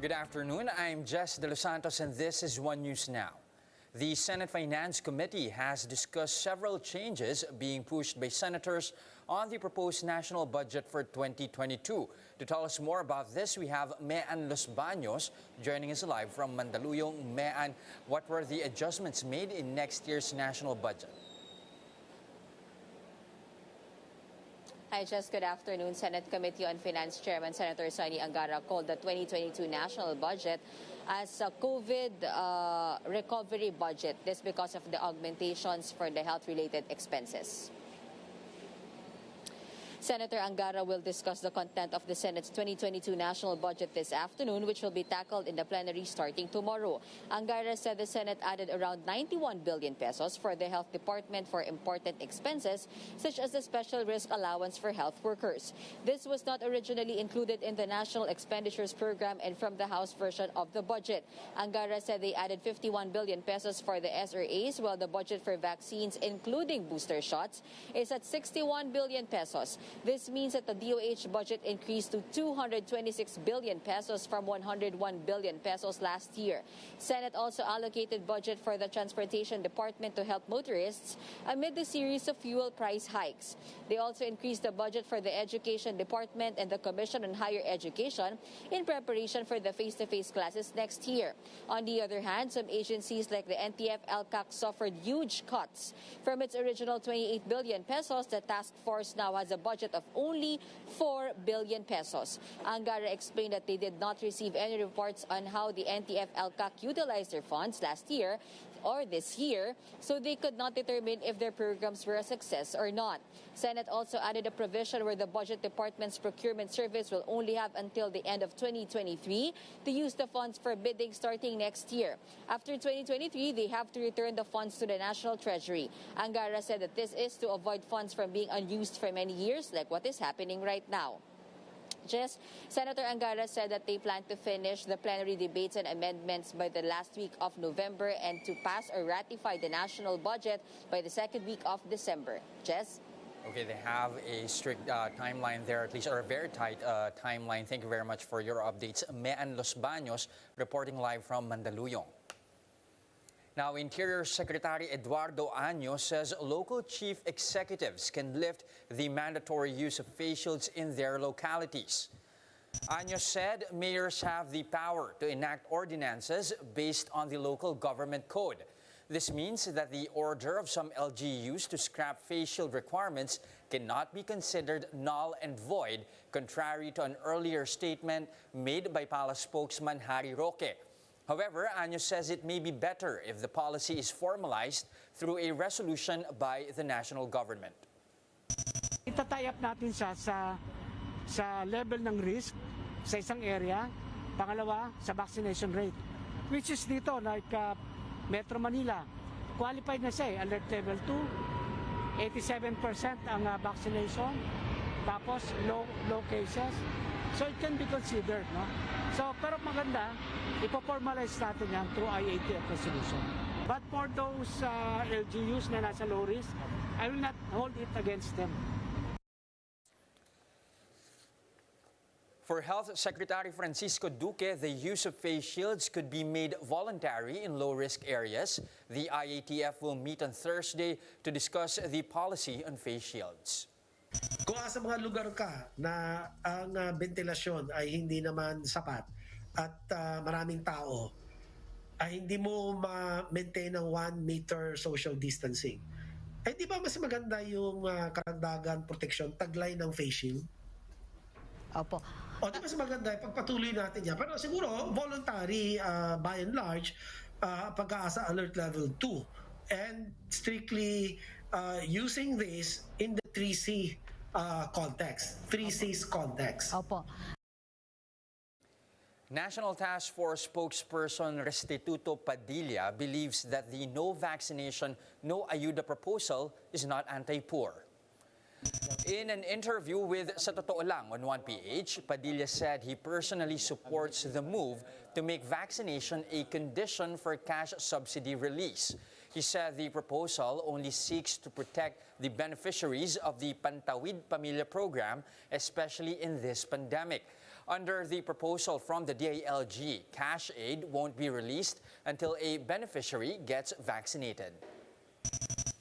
Good afternoon. I'm Jess De Los Santos and this is One News Now. The Senate Finance Committee has discussed several changes being pushed by senators on the proposed national budget for 2022. To tell us more about this, we have Mean Los Baños joining us live from Mandaluyong. Mean, what were the adjustments made in next year's national budget? Hi, Jess. Good afternoon. Senate Committee on Finance Chairman Senator Sonny Angara called the 2022 national budget as a COVID recovery budget. This because of the augmentations for the health-related expenses. Senator Angara will discuss the content of the Senate's 2022 national budget this afternoon, which will be tackled in the plenary starting tomorrow. Angara said the Senate added around 91 billion pesos for the health department for important expenses, such as the special risk allowance for health workers. This was not originally included in the National Expenditures Program and from the House version of the budget. Angara said they added 51 billion pesos for the SRAs, while the budget for vaccines, including booster shots, is at 61 billion pesos. This means that the DOH budget increased to 226 billion pesos from 101 billion pesos last year. Senate also allocated budget for the Transportation Department to help motorists amid the series of fuel price hikes. They also increased the budget for the Education Department and the Commission on Higher Education in preparation for the face-to-face classes next year. On the other hand, some agencies like the NTF-LCAC suffered huge cuts. From its original 28 billion pesos, the task force now has a budget of only 4 billion pesos. Angara explained that they did not receive any reports on how the NTF-LCAC utilized their funds last year or this year, so they could not determine if their programs were a success or not. Senate also added a provision where the Budget Department's procurement service will only have until the end of 2023 to use the funds for bidding starting next year. After 2023, they have to return the funds to the National Treasury. Angara said that this is to avoid funds from being unused for many years, like what is happening right now. Senator Angara said that they plan to finish the plenary debates and amendments by the last week of November and to pass or ratify the national budget by the second week of December. Jess? Okay, they have a strict timeline there, at least, or a very tight timeline. Thank you very much for your updates. Mean Los Baños reporting live from Mandaluyong. Now, Interior Secretary Eduardo Año says local chief executives can lift the mandatory use of face shields in their localities. Año said mayors have the power to enact ordinances based on the local government code. This means that the order of some LGUs to scrap face shield requirements cannot be considered null and void, contrary to an earlier statement made by Palace spokesman Harry Roque. However, Año says it may be better if the policy is formalized through a resolution by the national government. Itatay up natin siya sa level ng risk sa isang area. Pangalawa, sa vaccination rate. Which is dito, like Metro Manila, qualified na siya, alert level 2, 87% ang vaccination, tapos low cases. So it can be considered, no? So, pero maganda, ipo-formalize natin yan through IATF resolution. But for those LGUs na nasa low risk, I will not hold it against them. For Health Secretary Francisco Duque, the use of face shields could be made voluntary in low-risk areas. The IATF will meet on Thursday to discuss the policy on face shields. Kung sa mga lugar ka na ang ventilasyon ay hindi naman sapat at maraming tao, ay hindi mo ma-maintain ang 1 meter social distancing, ay di ba mas maganda yung karagdagan protection, taglay ng face shield? Opo. O di mas maganda, pagpatuloy natin yan. Pero siguro, voluntary by and large, pag-aasa alert level 2 and strictly using this in the 3C context, 3C's context. Opo. National Task Force spokesperson Restituto Padilla believes that the no vaccination, no ayuda proposal is not anti-poor. In an interview with Sa Totoo Lang on 1PH, Padilla said he personally supports the move to make vaccination a condition for cash subsidy release. He said the proposal only seeks to protect the beneficiaries of the Pantawid Pamilya program, especially in this pandemic. Under the proposal from the DILG, cash aid won't be released until a beneficiary gets vaccinated.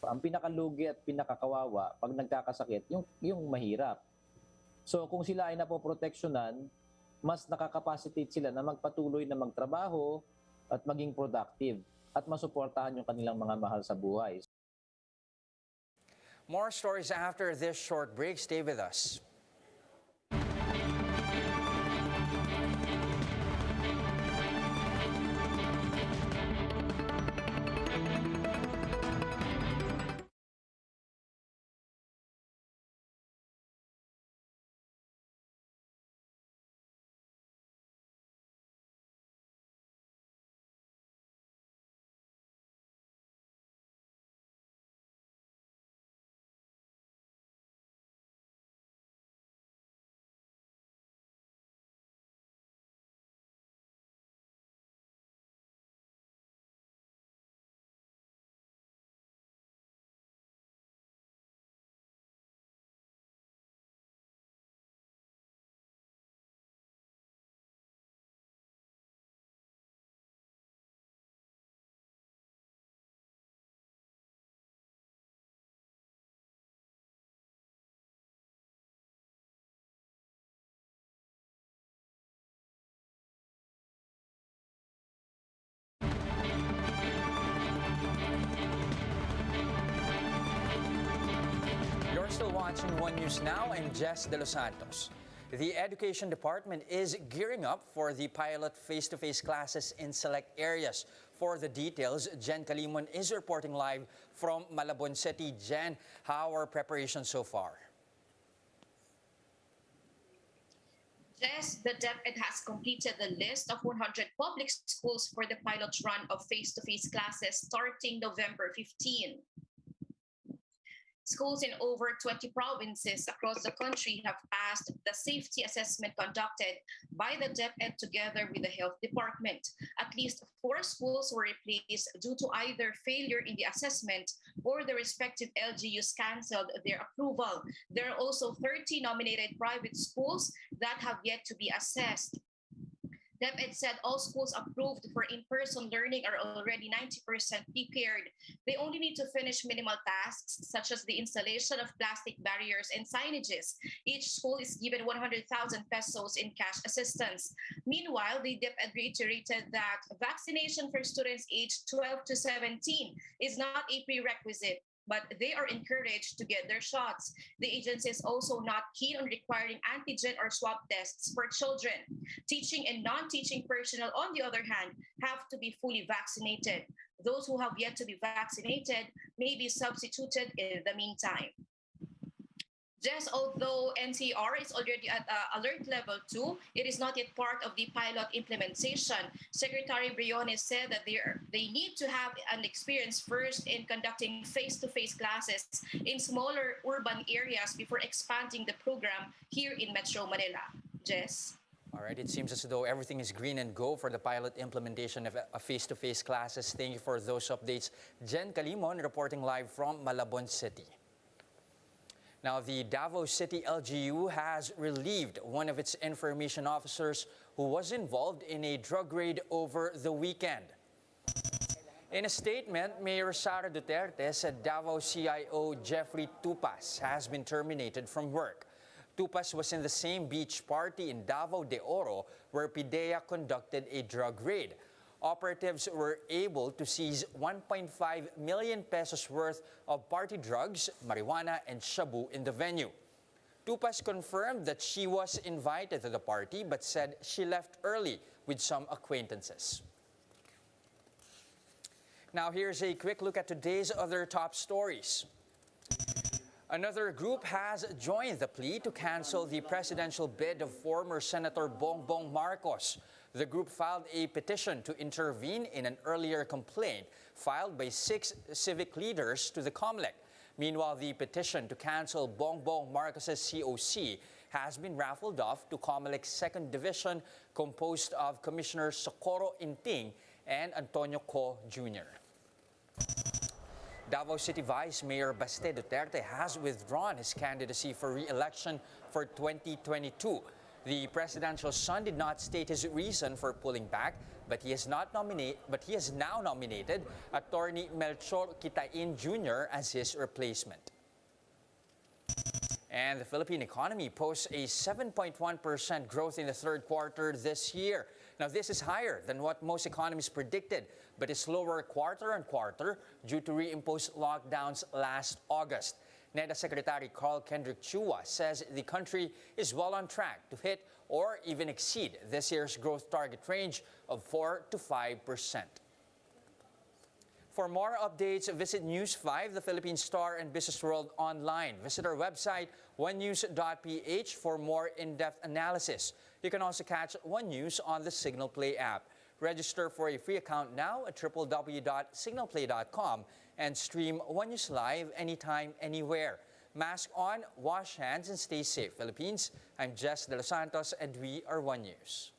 Ang pinakalugi at pinakakawawa pag nagkakasakit, yung mahirap. So kung sila ay napoproteksyonan, mas nakakapacitate sila na magpatuloy na magtrabaho at maging productive at masuportahan yung kanilang mga mahal sa buhay. More stories after this short break. Stay with us. You're still watching One News Now. I'm Jess De Los Santos. The Education Department is gearing up for the pilot face-to-face classes in select areas. For the details, Jen Calimon is reporting live from Malabon City. Jen, how are preparations so far? Yes, the DepEd has completed the list of 100 public schools for the pilot run of face-to-face classes starting November 15. Schools in over 20 provinces across the country have passed the safety assessment conducted by the DepEd together with the Health Department. At least 4 schools were replaced due to either failure in the assessment or the respective LGUs canceled their approval. There are also 30 nominated private schools that have yet to be assessed. DepEd said all schools approved for in-person learning are already 90% prepared. They only need to finish minimal tasks such as the installation of plastic barriers and signages. Each school is given 100,000 pesos in cash assistance. Meanwhile, the DepEd reiterated that vaccination for students aged 12 to 17 is not a prerequisite, but they are encouraged to get their shots. The agency is also not keen on requiring antigen or swab tests for children. Teaching and non-teaching personnel, on the other hand, have to be fully vaccinated. Those who have yet to be vaccinated may be substituted in the meantime. Just although NCR is already at alert level 2, it is not yet part of the pilot implementation. Secretary Briones said that they need to have an experience first in conducting face-to-face classes in smaller urban areas before expanding the program here in Metro Manila. Jess? All right, it seems as though everything is green and go for the pilot implementation of face-to-face classes. Thank you for those updates. Jen Calimon reporting live from Malabon City. Now, the Davao City LGU has relieved one of its information officers who was involved in a drug raid over the weekend. In a statement, Mayor Sara Duterte said Davao CIO Jeffrey Tupas has been terminated from work. Tupas was in the same beach party in Davao de Oro where Padilla conducted a drug raid. Operatives were able to seize 1.5 million pesos worth of party drugs, marijuana, and shabu in the venue. Tupas confirmed that she was invited to the party but said she left early with some acquaintances. Now here's a quick look at today's other top stories. Another group has joined the plea to cancel the presidential bid of former Senator Bongbong Marcos. The group filed a petition to intervene in an earlier complaint filed by 6 civic leaders to the COMELEC. Meanwhile, the petition to cancel Bongbong Marcos's COC has been raffled off to COMELEC's 2nd Division, composed of Commissioners Socorro Inting and Antonio Co. Jr. Davao City Vice Mayor Baste Duterte has withdrawn his candidacy for re-election for 2022. The presidential son did not state his reason for pulling back, but he has now nominated attorney Melchor Kitain Jr. as his replacement. And the Philippine economy posts a 7.1% growth in the third quarter this year. Now, this is higher than what most economists predicted, but is lower quarter on quarter due to reimposed lockdowns last August. NEDA Secretary Carl Kendrick Chua says the country is well on track to hit or even exceed this year's growth target range of 4 to 5%. For more updates, visit News 5, the Philippine Star and Business World online. Visit our website, onenews.ph, for more in-depth analysis. You can also catch One News on the Signal Play app. Register for a free account now at www.signalplay.com and stream One News live anytime, anywhere. Mask on, wash hands, and stay safe. Philippines, I'm Jess De Los Santos, and we are One News.